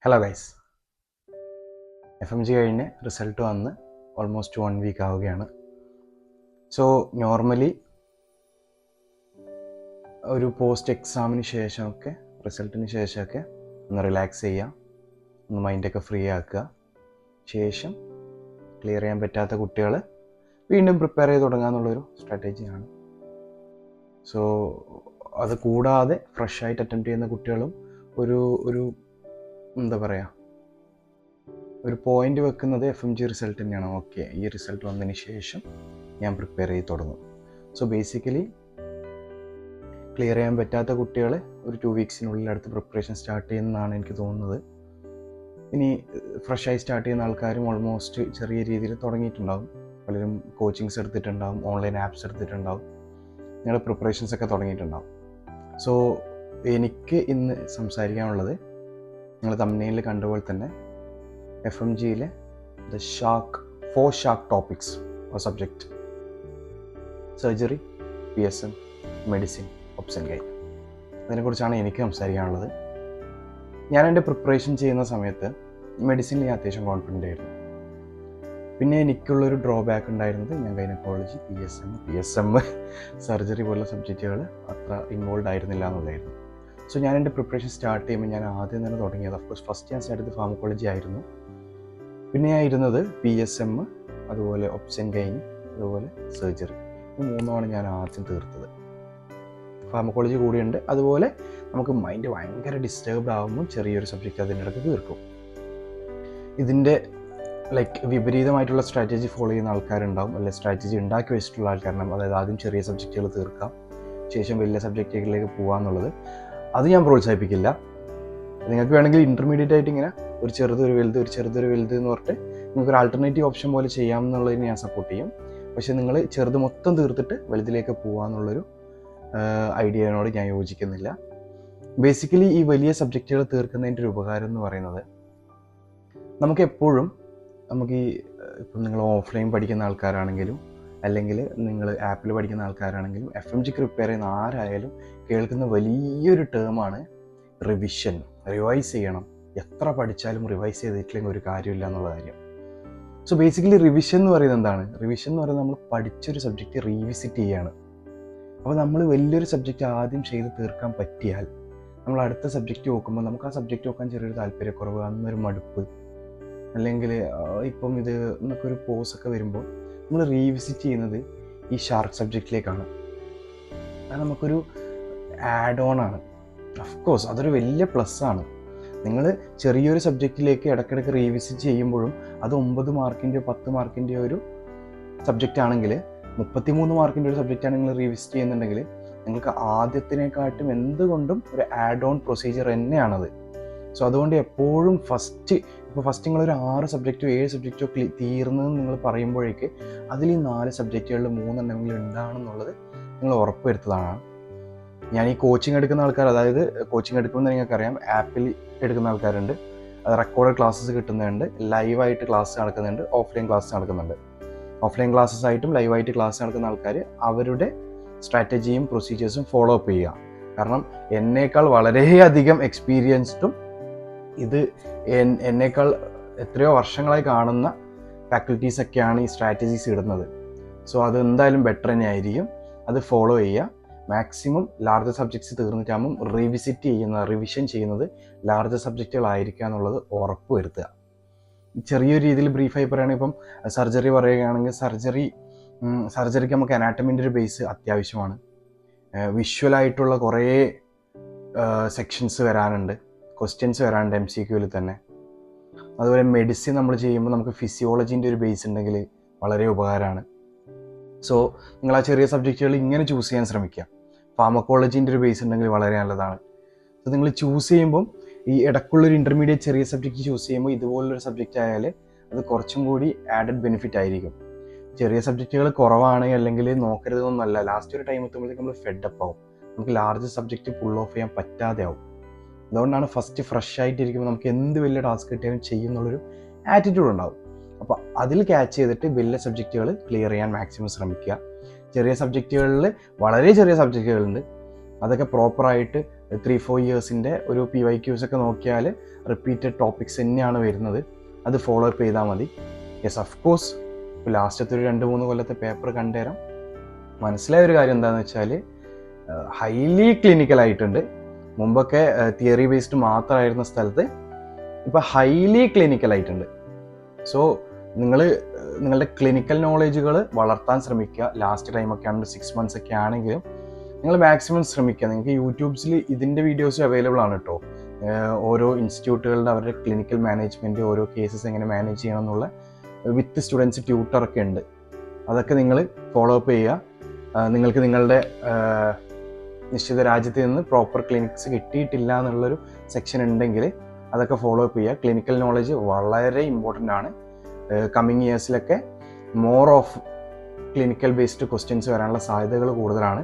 Hello guys, FMG കഴിഞ്ഞ് result വന്ന് almost 1 week ആവുകയാണ്. സോ നോർമലി ഒരു പോസ്റ്റ് എക്സാമിന് ശേഷമൊക്കെ റിസൾട്ടിന് ശേഷമൊക്കെ ഒന്ന് റിലാക്സ് ചെയ്യുക, ഒന്ന് മൈൻഡൊക്കെ ഫ്രീ ആക്കുക. ശേഷം ക്ലിയർ ചെയ്യാൻ പറ്റാത്ത കുട്ടികൾ വീണ്ടും പ്രിപ്പയർ ചെയ്ത് തുടങ്ങുക എന്നുള്ളൊരു സ്ട്രാറ്റജിയാണ്. സോ അത് കൂടാതെ ഫ്രഷായിട്ട് അറ്റംപ്റ്റ് ചെയ്യുന്ന കുട്ടികളും ഒരു എന്താ പറയുക, ഒരു പോയിന്റ് വെക്കുന്നത് FMG റിസൾട്ട് തന്നെയാണ്. ഓക്കെ, ഈ റിസൾട്ട് വന്നതിന് ശേഷം ഞാൻ പ്രിപ്പയർ ചെയ്ത് തുടങ്ങും. സോ ബേസിക്കലി ക്ലിയർ ചെയ്യാൻ പറ്റാത്ത കുട്ടികൾ ഒരു 2 വീക്സിനുള്ളിൽ അടുത്ത് പ്രിപ്പറേഷൻ സ്റ്റാർട്ട് ചെയ്യുന്നതാണ് എനിക്ക് തോന്നുന്നത്. ഇനി ഫ്രഷായി സ്റ്റാർട്ട് ചെയ്യുന്ന ആൾക്കാരും ഓൾമോസ്റ്റ് ചെറിയ രീതിയിൽ തുടങ്ങിയിട്ടുണ്ടാകും. പലരും കോച്ചിങ്സ് എടുത്തിട്ടുണ്ടാകും, ഓൺലൈൻ ആപ്സ് എടുത്തിട്ടുണ്ടാകും, നിങ്ങളുടെ പ്രിപ്പറേഷൻസ് ഒക്കെ തുടങ്ങിയിട്ടുണ്ടാകും. സോ എനിക്ക് ഇന്ന് സംസാരിക്കാനുള്ളത് നിങ്ങൾ തംബ്നെയിലിൽ കണ്ടപോലെ തന്നെ FMGയിലെ four shark topics or subject: surgery, PSM, medicine, obs and gyne. അതിനെക്കുറിച്ചാണ് എനിക്ക് സംസാരിക്കാനുള്ളത്. ഞാൻ എൻ്റെ പ്രിപ്പറേഷൻ ചെയ്യുന്ന സമയത്ത് മെഡിസിനിൽ ഞാൻ അത്യാവശ്യം കോൺഫിഡൻ്റ് ആയിരുന്നു. പിന്നെ എനിക്കുള്ളൊരു ഡ്രോബാക്ക് ഉണ്ടായിരുന്നത് ഞാൻ ഗൈനക്കോളജി, PSM, സർജറി പോലുള്ള സബ്ജക്റ്റുകൾ അത്ര ഇൻവോൾവ് ആയിരുന്നില്ല എന്നുള്ളതായിരുന്നു. സോ ഞാൻ എൻ്റെ പ്രിപ്പറേഷൻ സ്റ്റാർട്ട് ചെയ്യുമ്പോൾ ഞാൻ ആദ്യം തന്നെ തുടങ്ങിയത്, ഓഫ്കോഴ്സ് ഫസ്റ്റ് ഞാൻ സ്റ്റാർട്ട് ചെയ്തത് ഫാർമക്കോളജി ആയിരുന്നു. പിന്നെ ഞാൻ ഇരുന്നത് PSM, അതുപോലെ ഒബ്സ് ആൻഡ് ഗൈൻ, അതുപോലെ സർജറി. ഈ 3 ഞാൻ ആദ്യം തീർത്തത്. ഫാർമക്കോളജി കൂടിയുണ്ട്. അതുപോലെ നമുക്ക് മൈൻഡ് ഭയങ്കര ഡിസ്റ്റർബ്ഡ് ആകുമ്പോൾ ചെറിയൊരു സബ്ജക്റ്റ് അതിൻ്റെ ഇടയ്ക്ക് തീർക്കും. ഇതിൻ്റെ വിപരീതമായിട്ടുള്ള സ്ട്രാറ്റജി ഫോളോ ചെയ്യുന്ന ആൾക്കാരുണ്ടാവും, അല്ലെങ്കിൽ സ്ട്രാറ്റജി ഉണ്ടാക്കി വെച്ചിട്ടുള്ള ആൾക്കാരുണ്ടാവും. അതായത് ആദ്യം ചെറിയ സബ്ജക്റ്റുകൾ തീർക്കാം, ശേഷം വലിയ സബ്ജക്റ്റുകളിലേക്ക് പോകാമെന്നുള്ളത്. അത് ഞാൻ പ്രോത്സാഹിപ്പിക്കില്ല. നിങ്ങൾക്ക് വേണമെങ്കിൽ ഇൻ്റർമീഡിയറ്റ് ആയിട്ട് ഇങ്ങനെ ഒരു ചെറുതൊരു വലുത് എന്ന് പറഞ്ഞിട്ട് നിങ്ങൾക്കൊരു ആൾട്ടർനേറ്റീവ് ഓപ്ഷൻ പോലെ ചെയ്യാമെന്നുള്ളതിന് ഞാൻ സപ്പോർട്ട് ചെയ്യും. പക്ഷേ നിങ്ങൾ ചെറുത് മൊത്തം തീർത്തിട്ട് വലുതിലേക്ക് പോകാമെന്നുള്ളൊരു ഐഡിയയോട് ഞാൻ യോജിക്കുന്നില്ല. ബേസിക്കലി ഈ വലിയ സബ്ജക്റ്റുകൾ തീർക്കുന്നതിൻ്റെ ഒരു ഉപകാരം എന്ന് പറയുന്നത്, നമുക്ക് എപ്പോഴും ഇപ്പം നിങ്ങൾ ഓഫ്ലൈൻ പഠിക്കുന്ന ആൾക്കാരാണെങ്കിലും അല്ലെങ്കിൽ നിങ്ങൾ ആപ്പിൽ പഠിക്കുന്ന ആൾക്കാരാണെങ്കിലും FMGക്ക് പ്രിപ്പയർ ചെയ്യുന്ന ആരായാലും കേൾക്കുന്ന വലിയൊരു ടേമാണ് റിവിഷൻ. റിവൈസ് ചെയ്യണം. എത്ര പഠിച്ചാലും റിവൈസ് ചെയ്തിട്ടില്ലെങ്കിൽ ഒരു കാര്യമില്ല എന്നുള്ള കാര്യം. സോ ബേസിക്കലി റിവിഷൻ എന്ന് പറയുന്നത് എന്താണ്? റിവിഷൻ എന്ന് പറയുന്നത് നമ്മൾ പഠിച്ചൊരു സബ്ജക്റ്റ് റീവിസിറ്റ് ചെയ്യുകയാണ്. അപ്പോൾ നമ്മൾ വലിയൊരു സബ്ജക്റ്റ് ആദ്യം ചെയ്ത് തീർക്കാൻ പറ്റിയാൽ നമ്മൾ അടുത്ത സബ്ജക്റ്റ് നോക്കുമ്പോൾ നമുക്ക് ആ സബ്ജക്റ്റ് നോക്കാൻ ചെറിയൊരു താല്പര്യക്കുറവ്, അന്നൊരു മടുപ്പ്, അല്ലെങ്കിൽ ഇപ്പം ഇത് നമുക്കൊരു പോസൊക്കെ വരുമ്പോൾ നമ്മൾ റീവിസിറ്റ് ചെയ്യുന്നത് ഈ ഷാർക്ക് സബ്ജക്റ്റിലേക്കാണ്. അത് നമുക്കൊരു ആഡ് ഓൺ ആണ്. ഓഫ്കോഴ്സ് അതൊരു വലിയ പ്ലസ്സാണ്. നിങ്ങൾ ചെറിയൊരു സബ്ജക്റ്റിലേക്ക് ഇടയ്ക്കിടയ്ക്ക് റീവിസിറ്റ് ചെയ്യുമ്പോഴും അത് 9 മാർക്കിൻ്റെയോ 10 മാർക്കിൻ്റെയോ ഒരു സബ്ജക്റ്റ് ആണെങ്കിൽ, 33 മാർക്കിൻ്റെ ഒരു സബ്ജക്റ്റാണ് നിങ്ങൾ റീവിസിറ്റ് ചെയ്യുന്നുണ്ടെങ്കിൽ, നിങ്ങൾക്ക് ആദ്യത്തിനെക്കാട്ടും എന്തുകൊണ്ടും ഒരു ആഡ് ഓൺ പ്രൊസീജിയർ തന്നെയാണത്. സോ അതുകൊണ്ട് എപ്പോഴും ഫസ്റ്റ് നിങ്ങളൊരു 6 സബ്ജക്റ്റോ 7 സബ്ജക്റ്റോ തീർന്നതെന്ന് നിങ്ങൾ പറയുമ്പോഴേക്ക് അതിൽ ഈ 4 സബ്ജക്റ്റുകളിൽ 3 എണ്ണമെങ്കിലും ഉണ്ടാണെന്നുള്ളത് നിങ്ങൾ ഉറപ്പ് വരുത്തതാണ്. ഞാൻ ഈ കോച്ചിങ് എടുക്കുന്ന ആൾക്കാർ, അതായത് കോച്ചിങ് എടുക്കുമെന്ന് നിങ്ങൾക്കറിയാം, ആപ്പിൽ എടുക്കുന്ന ആൾക്കാരുണ്ട്, അത് റെക്കോർഡ് ക്ലാസ്സസ് കിട്ടുന്നുണ്ട്, ലൈവായിട്ട് ക്ലാസ് നടക്കുന്നുണ്ട്, ഓഫ്ലൈൻ ക്ലാസ് നടക്കുന്നുണ്ട്. ഓഫ്ലൈൻ ക്ലാസ്സസ് ആയിട്ടും ലൈവായിട്ട് ക്ലാസ് നടക്കുന്ന ആൾക്കാർ അവരുടെ സ്ട്രാറ്റജിയും പ്രൊസീജിയേഴ്സും ഫോളോ അപ്പ് ചെയ്യുക. കാരണം എന്നേക്കാൾ വളരെയധികം എക്സ്പീരിയൻസ്ഡും ഇത് എന്നേക്കാൾ എത്രയോ വർഷങ്ങളായി കാണുന്ന ഫാക്കൽറ്റീസൊക്കെയാണ് ഈ സ്ട്രാറ്റജീസ് ഇടുന്നത്. സോ അത് എന്തായാലും ബെറ്റർ തന്നെ ആയിരിക്കും. അത് ഫോളോ ചെയ്യുക. മാക്സിമം ലാർജർ സബ്ജക്ട്സ് തീർന്നിട്ടാകുമ്പം റിവിഷൻ ചെയ്യുന്നത് ലാർജർ സബ്ജക്റ്റുകളായിരിക്കുക എന്നുള്ളത് ഉറപ്പ് വരുത്തുക. ചെറിയൊരു രീതിയിൽ ബ്രീഫായി പറയുകയാണെങ്കിൽ, ഇപ്പം സർജറി പറയുകയാണെങ്കിൽ സർജറിക്ക് നമുക്ക് അനാറ്റമിൻ്റെ ഒരു ബേസ് അത്യാവശ്യമാണ്. വിഷ്വലായിട്ടുള്ള കുറേ സെക്ഷൻസ് വരാനുണ്ട്, ക്വസ്റ്റ്യൻസ് വരാനുണ്ട് MCQയിൽ തന്നെ. അതുപോലെ മെഡിസിൻ നമ്മൾ ചെയ്യുമ്പോൾ നമുക്ക് ഫിസിയോളജീൻ്റെ ഒരു ബേസ് ഉണ്ടെങ്കിൽ വളരെ ഉപകാരമാണ്. സോ നിങ്ങൾ ആ ചെറിയ സബ്ജക്റ്റുകൾ ഇങ്ങനെ ചൂസ് ചെയ്യാൻ ശ്രമിക്കുക. ഫാർമക്കോളജീൻ്റെ ഒരു ബേസ് ഉണ്ടെങ്കിൽ വളരെ നല്ലതാണ്. സോ നിങ്ങൾ ചൂസ് ചെയ്യുമ്പം ഈ ഇടയ്ക്കുള്ളൊരു ഇൻ്റർമീഡിയറ്റ് ചെറിയ സബ്ജക്റ്റ് ചൂസ് ചെയ്യുമ്പോൾ ഇതുപോലൊരു സബ്ജക്റ്റ് ആയാൽ അത് കുറച്ചും കൂടി ആഡഡ് ബെനിഫിറ്റ് ആയിരിക്കും. ചെറിയ സബ്ജക്റ്റുകൾ കുറവാണ് അല്ലെങ്കിൽ നോക്കരുതെന്നല്ല, ലാസ്റ്റ് ഒരു ടൈം എത്തുമ്പോഴത്തേക്ക് നമ്മൾ ഫെഡപ്പ് ആവും, നമുക്ക് ലാർജ് സബ്ജക്റ്റ് പുൾ ഓഫ് ചെയ്യാൻ പറ്റാതെ ആവും. അതുകൊണ്ടാണ് ഫസ്റ്റ് ഫ്രഷ് ആയിട്ടിരിക്കുമ്പോൾ നമുക്ക് എന്ത് വലിയ ടാസ്ക് കിട്ടിയാലും ചെയ്യുന്നുള്ളൊരു ആറ്റിറ്റ്യൂഡ് ഉണ്ടാവും. അപ്പോൾ അതിൽ ക്യാച്ച് ചെയ്തിട്ട് വലിയ സബ്ജക്റ്റുകൾ ക്ലിയർ ചെയ്യാൻ മാക്സിമം ശ്രമിക്കുക. ചെറിയ സബ്ജക്റ്റുകളിൽ വളരെ ചെറിയ സബ്ജക്റ്റുകളുണ്ട്, അതൊക്കെ പ്രോപ്പറായിട്ട് 3-4 ഇയേഴ്സിൻ്റെ ഒരു PYQs ഒക്കെ നോക്കിയാൽ റിപ്പീറ്റഡ് ടോപ്പിക്സ് തന്നെയാണ് വരുന്നത്. അത് ഫോളോ അപ്പ് ചെയ്താൽ മതി. യെസ്, ഓഫ് കോഴ്സ് ഇപ്പോൾ ലാസ്റ്റത്തെ ഒരു 2-3 കൊല്ലത്തെ പേപ്പർ കണ്ടുതരാം. മനസ്സിലായ ഒരു കാര്യം എന്താണെന്ന് വെച്ചാൽ ഹൈലി ക്ലിനിക്കലായിട്ടുണ്ട്. മുമ്പൊക്കെ തിയറി ബേസ്ഡ് മാത്രമായിരുന്ന സ്ഥലത്ത് ഇപ്പോൾ ഹൈലി ക്ലിനിക്കലായിട്ടുണ്ട്. സോ നിങ്ങളുടെ ക്ലിനിക്കൽ നോളേജുകൾ വളർത്താൻ ശ്രമിക്കുക. ലാസ്റ്റ് ടൈമൊക്കെ ആണെങ്കിൽ 6 months ഒക്കെ ആണെങ്കിലും നിങ്ങൾ മാക്സിമം ശ്രമിക്കുക. നിങ്ങൾക്ക് യൂട്യൂബ്സിൽ ഇതിൻ്റെ വീഡിയോസ് അവൈലബിൾ ആണ് കേട്ടോ. ഓരോ ഇൻസ്റ്റിറ്റ്യൂട്ടുകളുടെ അവരുടെ ക്ലിനിക്കൽ മാനേജ്മെൻറ്റ്, ഓരോ കേസസ് എങ്ങനെ മാനേജ് ചെയ്യണം എന്നുള്ള വിത്ത് സ്റ്റുഡൻസ് ട്യൂട്ടറൊക്കെ ഉണ്ട്. അതൊക്കെ നിങ്ങൾ ഫോളോ അപ്പ് ചെയ്യുക. നിങ്ങൾക്ക് നിങ്ങളുടെ നിശ്ചിത രാജ്യത്ത് നിന്ന് പ്രോപ്പർ ക്ലിനിക്സ് കിട്ടിയിട്ടില്ല എന്നുള്ളൊരു സെക്ഷൻ ഉണ്ടെങ്കിൽ അതൊക്കെ ഫോളോ അപ്പ് ചെയ്യുക. ക്ലിനിക്കൽ നോളജ് വളരെ ഇമ്പോർട്ടൻ്റ് ആണ്. കമ്മിങ് ഇയേഴ്സിലൊക്കെ more of clinical based questions വരാനുള്ള സാധ്യതകൾ കൂടുതലാണ്.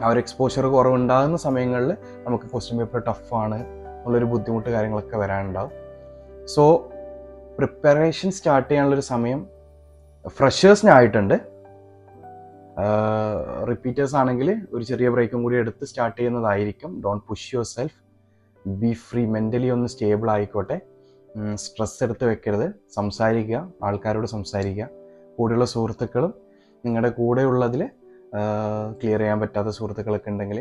ആ ഒരു എക്സ്പോഷർ കുറവുണ്ടാകുന്ന സമയങ്ങളിൽ നമുക്ക് ക്വസ്റ്റ്യൻ പേപ്പർ ടഫാണ് എന്നുള്ളൊരു ബുദ്ധിമുട്ട് കാര്യങ്ങളൊക്കെ വരാനുണ്ടാവും. സോ പ്രിപ്പറേഷൻ സ്റ്റാർട്ട് ചെയ്യാനുള്ളൊരു സമയം ഫ്രഷേഴ്സിനായിട്ടുണ്ട്. റിപ്പീറ്റേഴ്സ് ആണെങ്കിൽ ഒരു ചെറിയ ബ്രേക്കും കൂടി എടുത്ത് സ്റ്റാർട്ട് ചെയ്യുന്നതായിരിക്കും. Don't push your self, B free, mentally ഒന്ന് സ്റ്റേബിൾ ആയിക്കോട്ടെ. സ്ട്രെസ് എടുത്ത് വെക്കരുത്. സംസാരിക്കുക, ആൾക്കാരോട് സംസാരിക്കുക. കൂടെയുള്ള സുഹൃത്തുക്കളും നിങ്ങളുടെ കൂടെയുള്ളതിൽ ക്ലിയർ ചെയ്യാൻ പറ്റാത്ത സുഹൃത്തുക്കളൊക്കെ ഉണ്ടെങ്കിൽ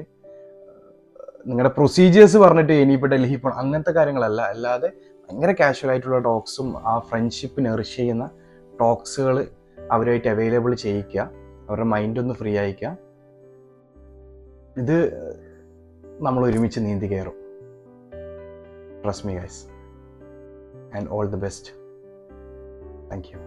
നിങ്ങളുടെ പ്രൊസീജിയേഴ്സ് പറഞ്ഞിട്ട് ഇനിയിപ്പോൾ ഡൽഹി പോകണം അങ്ങനത്തെ കാര്യങ്ങളല്ല. അല്ലാതെ ഭയങ്കര കാഷ്വൽ ആയിട്ടുള്ള ടോക്സും ആ ഫ്രണ്ട്ഷിപ്പ് നെറിഷ് ചെയ്യുന്ന ടോക്സുകൾ അവരുമായിട്ട് അവൈലബിൾ ചെയ്യിക്കുക. അവരുടെ മൈൻഡ് ഒന്ന് ഫ്രീ ആയിക്കുക. ഇത് നമ്മൾ ഒരുമിച്ച് നീന്തി കയറും. Trust me guys, and all the best. Thank you.